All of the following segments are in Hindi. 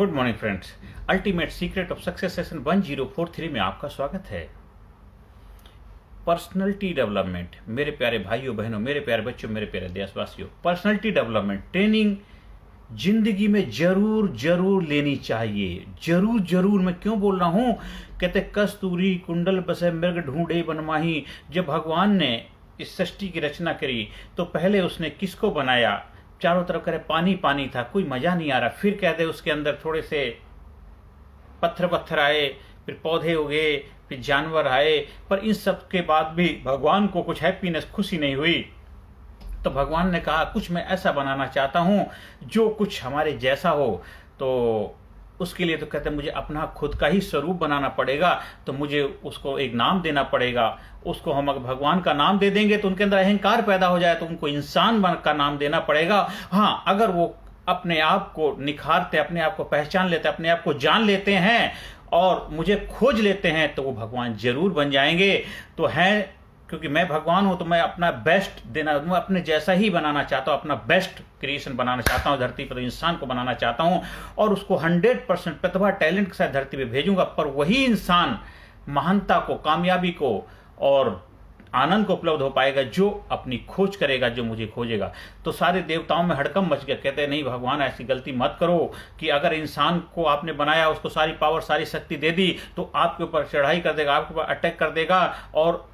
Good morning friends. Ultimate secret of success session 1043 में आपका स्वागत है। पर्सनैलिटी डेवलपमेंट, मेरे प्यारे भाइयों बहनों, मेरे प्यारे बच्चों, मेरे प्यारे देशवासियों, पर्सनैलिटी डेवलपमेंट ट्रेनिंग जिंदगी में जरूर जरूर लेनी चाहिए। जरूर जरूर मैं क्यों बोल रहा हूं? कहते कस्तूरी कुंडल बसे मृग ढूंढे बनमाही। जब भगवान ने इस सृष्टि की रचना करी तो पहले उसने किसको बनाया? चारों तरफ करे पानी पानी था, कोई मजा नहीं आ रहा। फिर कहते उसके अंदर थोड़े से पत्थर पत्थर आए, फिर पौधे उगे, फिर जानवर आए, पर इन सब के बाद भी भगवान को कुछ हैप्पीनेस, खुशी नहीं हुई। तो भगवान ने कहा कुछ मैं ऐसा बनाना चाहता हूं जो कुछ हमारे जैसा हो। तो उसके लिए तो कहते हैं मुझे अपना खुद का ही स्वरूप बनाना पड़ेगा, तो मुझे उसको एक नाम देना पड़ेगा। उसको हम अगर भगवान का नाम दे देंगे तो उनके अंदर अहंकार पैदा हो जाए, तो उनको इंसान का नाम देना पड़ेगा। हाँ, अगर वो अपने आप को निखारते, अपने आप को पहचान लेते, अपने आप को जान लेते हैं और मुझे खोज लेते हैं, तो वो भगवान जरूर बन जाएंगे। तो हैं, क्योंकि मैं भगवान हूं तो मैं अपना बेस्ट देना, मैं अपने जैसा ही बनाना चाहता हूं, अपना बेस्ट क्रिएशन बनाना चाहता हूं, धरती पर इंसान को बनाना चाहता हूं और उसको 100% प्रतिभा टैलेंट के साथ धरती पे भेजूंगा। पर वही इंसान महानता को, कामयाबी को और आनंद को उपलब्ध हो पाएगा जो अपनी खोज करेगा, जो मुझे खोजेगा। तो सारे देवताओं में हड़कंप मच गया। कहते हैं नहीं भगवान, ऐसी गलती मत करो कि अगर इंसान को आपने बनाया, उसको सारी पावर, सारी शक्ति दे दी, तो आपके ऊपर चढ़ाई कर देगा, आपके ऊपर अटैक कर देगा, और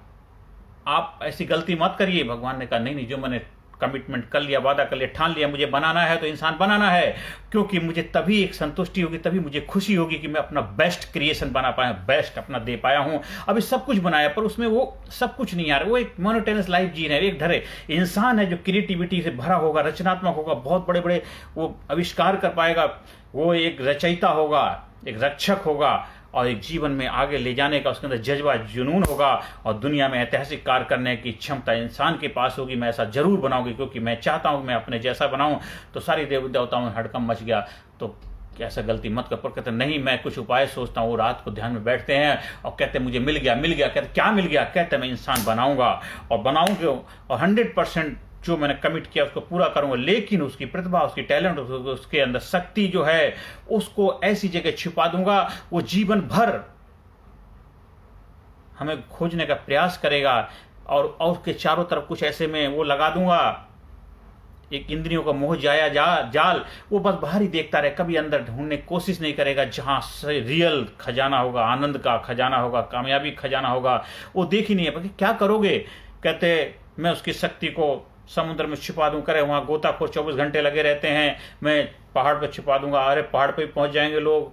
आप ऐसी गलती मत करिए। भगवान ने कहा नहीं, जो मैंने कमिटमेंट कर लिया, वादा कर लिया, ठान लिया, मुझे बनाना है तो इंसान बनाना है, क्योंकि मुझे तभी एक संतुष्टि होगी, तभी मुझे खुशी होगी कि मैं अपना बेस्ट क्रिएशन बना पाया, बेस्ट अपना दे पाया हूं। अभी सब कुछ बनाया पर उसमें वो सब कुछ नहीं आ रहा। वो एक मोनोटोनस लाइफ जी रहे हैं, एक ढरे इंसान है जो क्रिएटिविटी से भरा होगा, रचनात्मक होगा, बहुत बड़े बड़े वो आविष्कार कर पाएगा, वो एक रचयिता होगा, एक रक्षक होगा और एक जीवन में आगे ले जाने का उसके अंदर जज्बा, जुनून होगा और दुनिया में ऐतिहासिक कार्य करने की क्षमता इंसान के पास होगी। मैं ऐसा जरूर बनाऊंगी क्योंकि मैं चाहता हूं मैं अपने जैसा बनाऊं। तो सारी देवताओं में हड़कंप मच गया। तो ऐसा गलती मत कर। पर कहते नहीं, मैं कुछ उपाय सोचता हूँ। रात को ध्यान में बैठते हैं और कहते मुझे मिल गया, मिल गया। कहते क्या मिल गया? कहते मैं इंसान बनाऊंगा और बनाऊंगे और 100% जो मैंने कमिट किया उसको पूरा करूंगा। लेकिन उसकी प्रतिभा, उसकी टैलेंट, उसके अंदर शक्ति जो है, उसको ऐसी जगह छिपा दूंगा वो जीवन भर हमें खोजने का प्रयास करेगा और उसके चारों तरफ कुछ ऐसे में वो लगा दूंगा, एक इंद्रियों का मोह जाया जाल, वो बस बाहर ही देखता रहे, कभी अंदर ढूंढने की कोशिश नहीं करेगा। जहां से रियल खजाना होगा, आनंद का खजाना होगा, कामयाबी खजाना होगा, वो देख ही नहीं है। क्या करोगे? कहते मैं उसकी शक्ति को समुद्र में छिपा दूं। करे वहां गोताखोर 24 घंटे लगे रहते हैं, मैं पहाड़ पर छिपा दूंगा। अरे पहाड़ पे पहुंच जाएंगे लोग।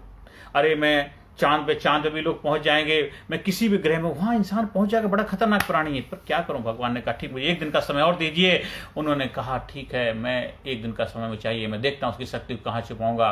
अरे मैं चांद पे भी लोग पहुंच जाएंगे। मैं किसी भी ग्रह में, वहां इंसान पहुंच जाएगा। बड़ा खतरनाक प्राणी है। पर क्या करूं? भगवान ने कहा ठीक, मुझे 1 दिन का समय और दीजिए। उन्होंने कहा ठीक है, मैं 1 दिन का समय में चाहिए, मैं देखता हूं उसकी शक्ति को कहां छिपाऊंगा।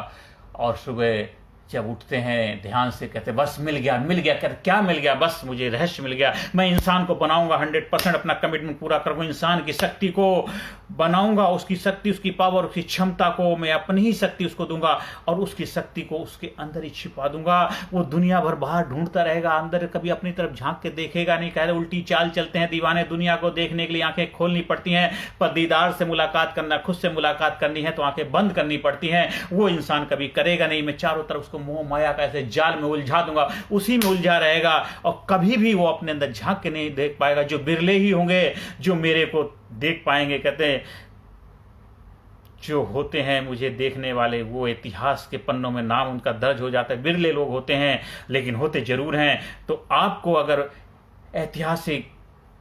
और सुबह जब उठते हैं ध्यान से, कहते बस मिल गया, मिल गया। कहते क्या मिल गया? बस मुझे रहस्य मिल गया। मैं इंसान को बनाऊंगा, 100% अपना कमिटमेंट पूरा करूंगा, इंसान की शक्ति को बनाऊंगा, उसकी शक्ति, उसकी पावर, उसकी क्षमता को मैं अपनी ही शक्ति उसको दूंगा और उसकी शक्ति को उसके अंदर ही छिपा दूंगा। वो दुनिया भर बाहर ढूंढता रहेगा, अंदर कभी अपनी तरफ झांक के देखेगा नहीं। कह रहे उल्टी चाल चलते हैं दीवाने, दुनिया को देखने के लिए आंखें खोलनी पड़ती हैं, पर दीदार से मुलाकात करना, खुद से मुलाकात करनी है तो आंखें बंद करनी पड़ती हैं। वो इंसान कभी करेगा नहीं। मैं चारों तरफ उसको मोह माया का ऐसे जाल में उलझा दूंगा, उसी में उलझा रहेगा और कभी भी वो अपने अंदर झांक के नहीं देख पाएगा। जो बिरले ही होंगे जो मेरे को देख पाएंगे। कहते हैं जो होते हैं मुझे देखने वाले, वो इतिहास के पन्नों में नाम उनका दर्ज हो जाता है। बिरले लोग होते हैं लेकिन होते जरूर हैं। तो आपको अगर ऐतिहासिक,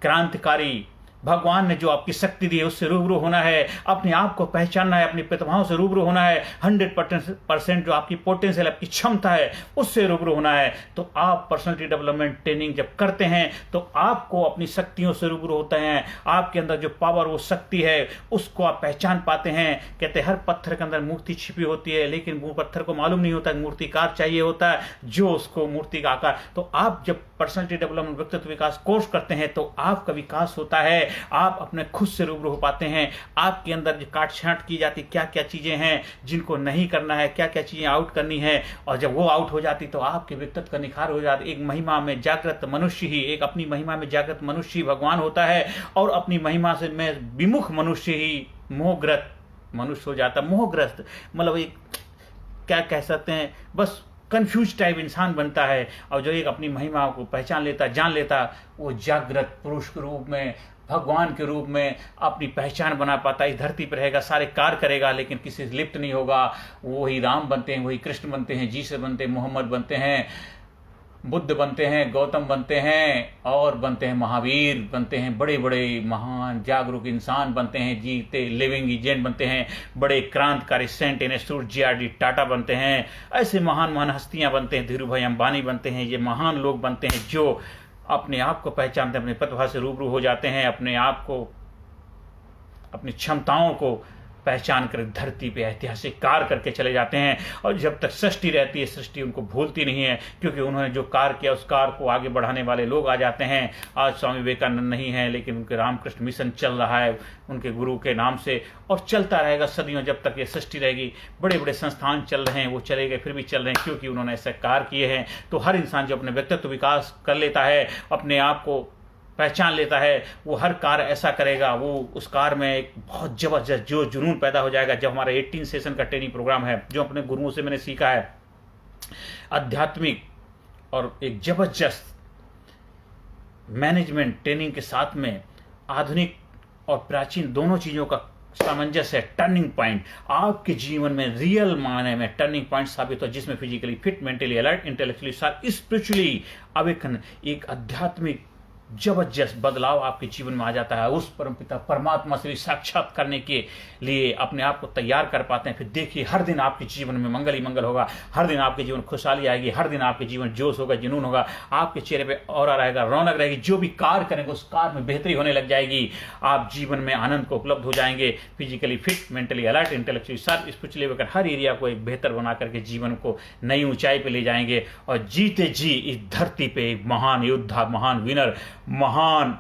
क्रांतिकारी भगवान ने जो आपकी शक्ति दी है उससे रूबरू होना है, अपने आप को पहचानना है, अपनी प्रतिभाओं से रूबरू होना है, 100% जो आपकी पोटेंशियल, आपकी क्षमता है उससे रूबरू होना है। तो आप पर्सनालिटी डेवलपमेंट ट्रेनिंग जब करते हैं तो आपको अपनी शक्तियों से रूबरू होते हैं। आपके अंदर जो पावर, वो शक्ति है, उसको आप पहचान पाते हैं। कहते हैं हर पत्थर के अंदर मूर्ति छिपी होती है, लेकिन वो पत्थर को मालूम नहीं होता, मूर्तिकार चाहिए होता है जो उसको मूर्ति का आकार। तो आप जब पर्सनालिटी डेवलपमेंट, व्यक्तित्व विकास कोर्स करते हैं तो आपका विकास होता है, आप अपने खुद से रूबरू हो पाते हैं। आपके अंदर जो काट छांट की जाती, क्या क्या चीजें हैं जिनको नहीं करना है, क्या क्या चीजें आउट करनी है, और जब वो आउट हो जाती तो आपके व्यक्तित्व का निखार हो जाता। एक महिमा में जागृत मनुष्य ही, एक अपनी महिमा में जागृत मनुष्य ही भगवान होता है और अपनी महिमा से में विमुख मनुष्य ही मोहग्रस्त मनुष्य हो जाता। मोहग्रस्त मतलब एक क्या कह सकते हैं, बस कंफ्यूज टाइप इंसान बनता है। और जो एक अपनी महिमा को पहचान लेता, जान लेता, वो जागृत पुरुष के रूप में, भगवान के रूप में अपनी पहचान बना पाता। इस धरती पर रहेगा, सारे कार्य करेगा, लेकिन किसी से लिप्त नहीं होगा। वही राम बनते हैं, वही कृष्ण बनते हैं, जीसस बनते हैं, मोहम्मद बनते हैं, बुद्ध बनते हैं, गौतम बनते हैं, और बनते हैं महावीर बनते हैं, बड़े बड़े महान जागरूक इंसान बनते हैं, जीते लिविंग एजेंट बनते हैं, बड़े क्रांतिकारी सेंट इंस्टीट्यूट JRD टाटा बनते हैं। ऐसे महान महान हस्तियां बनते हैं, धीरू भाई अंबानी बनते हैं। ये महान लोग बनते हैं जो अपने आप को पहचानते हैं, अपनी प्रतिभा से रूबरू हो जाते हैं, अपने आप को, अपनी क्षमताओं को पहचान कर धरती पे ऐतिहासिक कार्य करके चले जाते हैं। और जब तक सृष्टि रहती है, सृष्टि उनको भूलती नहीं है, क्योंकि उन्होंने जो कार्य किया उस कार्य को आगे बढ़ाने वाले लोग आ जाते हैं। आज स्वामी विवेकानंद नहीं है, लेकिन उनके रामकृष्ण मिशन चल रहा है उनके गुरु के नाम से, और चलता रहेगा सदियों, जब तक ये सृष्टि रहेगी। बड़े बड़े संस्थान चल रहे हैं, वो चले गए फिर भी चल रहे हैं, क्योंकि उन्होंने ऐसे कार्य किए हैं। तो हर इंसान जो अपने व्यक्तित्व विकास कर लेता है, अपने आप को पहचान लेता है, वो हर कार्य ऐसा करेगा, वो उस कार्य में एक बहुत जबरदस्त जो जुनून पैदा हो जाएगा। जब हमारा 18 सेशन का ट्रेनिंग प्रोग्राम है, जो अपने गुरुओं से मैंने सीखा है, आध्यात्मिक और एक जबरदस्त मैनेजमेंट ट्रेनिंग के साथ में आधुनिक और प्राचीन दोनों चीज़ों का सामंजस्य है। टर्निंग पॉइंट आपके जीवन में रियल मायने में टर्निंग पॉइंट साबित हो, जिसमें physically fit, mentally alert, intellectually sharp, spiritually awaken, एक आध्यात्मिक जबरदस्त बदलाव आपके जीवन में आ जाता है। उस परमपिता परमात्मा से साक्षात करने के लिए अपने आप को तैयार कर पाते हैं। फिर देखिए, हर दिन आपके जीवन में मंगल ही मंगल होगा, हर दिन आपके जीवन खुशहाली आएगी, हर दिन आपके जीवन जोश होगा, जुनून होगा, आपके चेहरे पे ऑरा रहेगा, रौनक रहेगी। जो भी कार्य करेंगे उस कार्य में बेहतरी होने लग जाएगी। आप जीवन में आनंद को उपलब्ध हो जाएंगे, physically fit, mentally alert, intellectually sharp, spiritually awaken, हर एरिया को एक बेहतर बना करके जीवन को नई ऊंचाई पे ले जाएंगे। और जीते जी इस धरती पे एक महान योद्धा, महान विनर, महान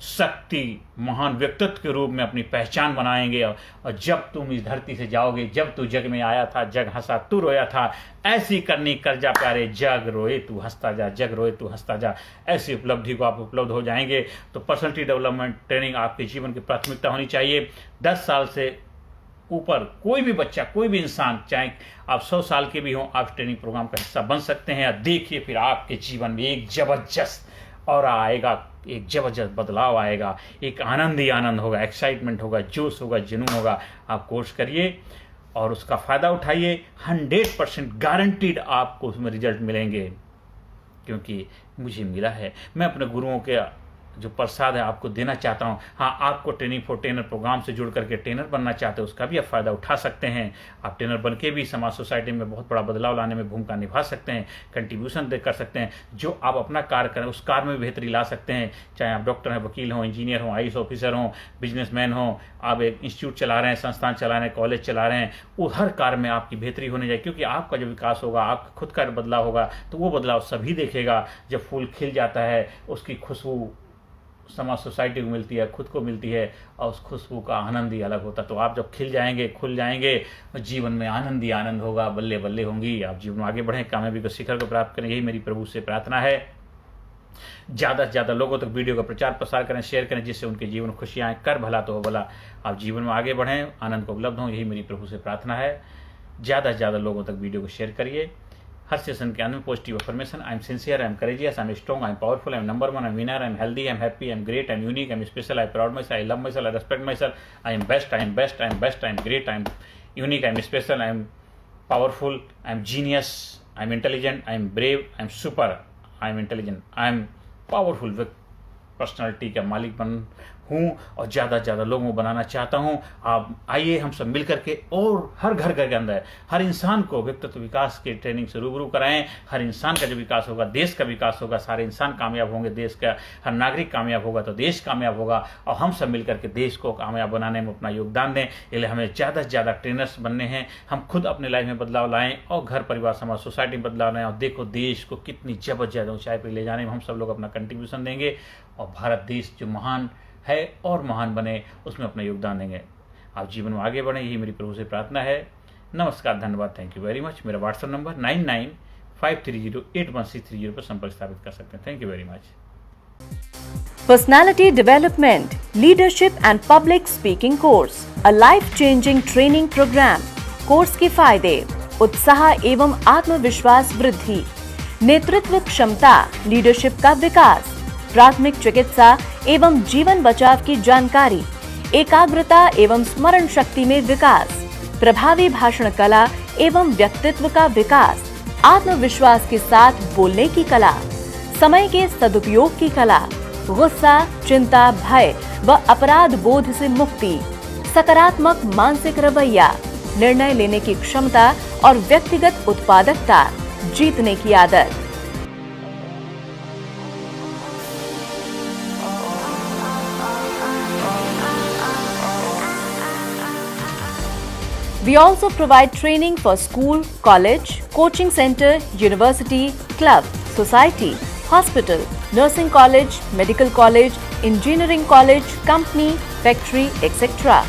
शक्ति, महान व्यक्तित्व के रूप में अपनी पहचान बनाएंगे। और जब तुम इस धरती से जाओगे, जब तू जग में आया था, जग हंसा तू रोया था, ऐसी करनी कर जा प्यारे, जग रोए तू हंसता जा, जग रोए तू हंसता जा। ऐसी उपलब्धि को आप उपलब्ध हो जाएंगे। तो पर्सनैलिटी डेवलपमेंट ट्रेनिंग आपके जीवन की प्राथमिकता होनी चाहिए। 10 साल से ऊपर कोई भी बच्चा, कोई भी इंसान, चाहे आप 100 साल के भी हों, आप ट्रेनिंग प्रोग्राम का हिस्सा बन सकते हैं। देखिए, फिर आपके जीवन में एक जबरदस्त और आएगा, एक जबरदस्त बदलाव आएगा, एक आनंद ही आनंद होगा, एक्साइटमेंट होगा, जोश होगा, जुनून होगा। आप कोर्स करिए और उसका फ़ायदा उठाइए। 100% गारंटीड आपको उसमें रिजल्ट मिलेंगे, क्योंकि मुझे मिला है। मैं अपने गुरुओं के जो प्रसाद है आपको देना चाहता हूँ। हाँ, आपको ट्रेनिंग फॉर ट्रेनर प्रोग्राम से जुड़ करके ट्रेनर बनना चाहते हो, उसका भी आप फ़ायदा उठा सकते हैं। आप ट्रेनर बन के भी समाज सोसाइटी में बहुत बड़ा बदलाव लाने में भूमिका निभा सकते हैं, कंट्रीब्यूशन दे कर सकते हैं। जो आप अपना कार्य करें उस कार्य में बेहतरी ला सकते हैं। चाहे आप डॉक्टर हैं, वकील हों, इंजीनियर हों, IAS ऑफिसर हों, बिजनेसमैन हों, आप एक इंस्टीट्यूट चला रहे हैं, संस्थान चला रहे हैं, कॉलेज चला रहे हैं, वो हर कार्य में आपकी बेहतरी होने जाए। क्योंकि आपका जो विकास होगा, आपका खुद का बदलाव होगा, तो वो बदलाव सभी देखेगा। जब फूल खिल जाता है, उसकी खुशबू समाज सोसाइटी को मिलती है, खुद को मिलती है, और उस खुशबू का आनंद ही अलग होता है। तो आप जब खिल जाएंगे, खुल जाएंगे, जीवन में आनंद ही आनंद होगा, बल्ले बल्ले होंगी। आप जीवन में आगे बढ़ें, कामयाबी को शिखर को प्राप्त करें, यही मेरी प्रभु से प्रार्थना है। ज़्यादा से ज़्यादा लोगों तक वीडियो का प्रचार प्रसार करें, शेयर करें, जिससे उनके जीवन में खुशियाँ आएँ। कर भला तो हो भला। आप जीवन में आगे बढ़ें, आनंद को उपलब्ध हों, यही मेरी प्रभु से प्रार्थना है। ज़्यादा से ज़्यादा लोगों तक वीडियो को शेयर करिए। हर सेशन के अंदर में positive affirmation, I am sincere, I am courageous, I am strong, I am powerful, I am number 1, I am winner, I am healthy, I am happy, I am great, I am unique, I am special, I am proud my self, I love my self, I respect my self, I am best, I am best, I am best, I am great, I am unique, I am special, I am powerful, I am genius, I am intelligent, I am brave, I am super, I am intelligent, I am powerful personality का मालिक बन हूँ और ज़्यादा से ज़्यादा लोगों को बनाना चाहता हूँ। आप आइए, हम सब मिल करके और हर घर घर के अंदर हर इंसान को व्यक्तित्व विकास के ट्रेनिंग से रूबरू कराएं। हर इंसान का जो विकास होगा, देश का विकास होगा। सारे इंसान कामयाब होंगे, देश का हर नागरिक कामयाब होगा तो देश कामयाब होगा। और हम सब मिल करके देश को कामयाब बनाने में अपना योगदान दें। इसलिए हमें ज़्यादा से ज़्यादा ट्रेनर्स बनने हैं। हम खुद अपने लाइफ में बदलाव लाएँ और घर परिवार समाज सोसाइटी में बदलाव लाएँ। और देखो, देश को कितनी जबरदस्त ऊंचाई पर ले जाने में हम सब लोग अपना कंट्रीब्यूशन देंगे और भारत देश जो महान है और महान बने, उसमें अपना योगदान देंगे। आप जीवन में आगे बढ़ें, यही मेरी प्रभु से प्रार्थना है। नमस्कार, धन्यवाद, थैंक यू वेरी मच। मेरा व्हाट्सएप नंबर 9953081630 पर संपर्क स्थापित कर सकते हैं। Thank you very much. Personality Development, Leadership and Public Speaking Course, a life-changing training program. Course के फायदे: उत्साह एवं आत्मविश्वास वृद्धि, नेतृत्व क्षमता लीडरशिप का विकास, प्राथमिक चिकित्सा एवं जीवन बचाव की जानकारी, एकाग्रता एवं स्मरण शक्ति में विकास, प्रभावी भाषण कला एवं व्यक्तित्व का विकास, आत्मविश्वास के साथ बोलने की कला, समय के सदुपयोग की कला, गुस्सा, चिंता, भय व अपराध बोध से मुक्ति, सकारात्मक मानसिक रवैया, निर्णय लेने की क्षमता और व्यक्तिगत उत्पादकता, जीतने की आदत। We also provide training for school, college, coaching center, university, club, society, hospital, nursing college, medical college, engineering college, company, factory, etc.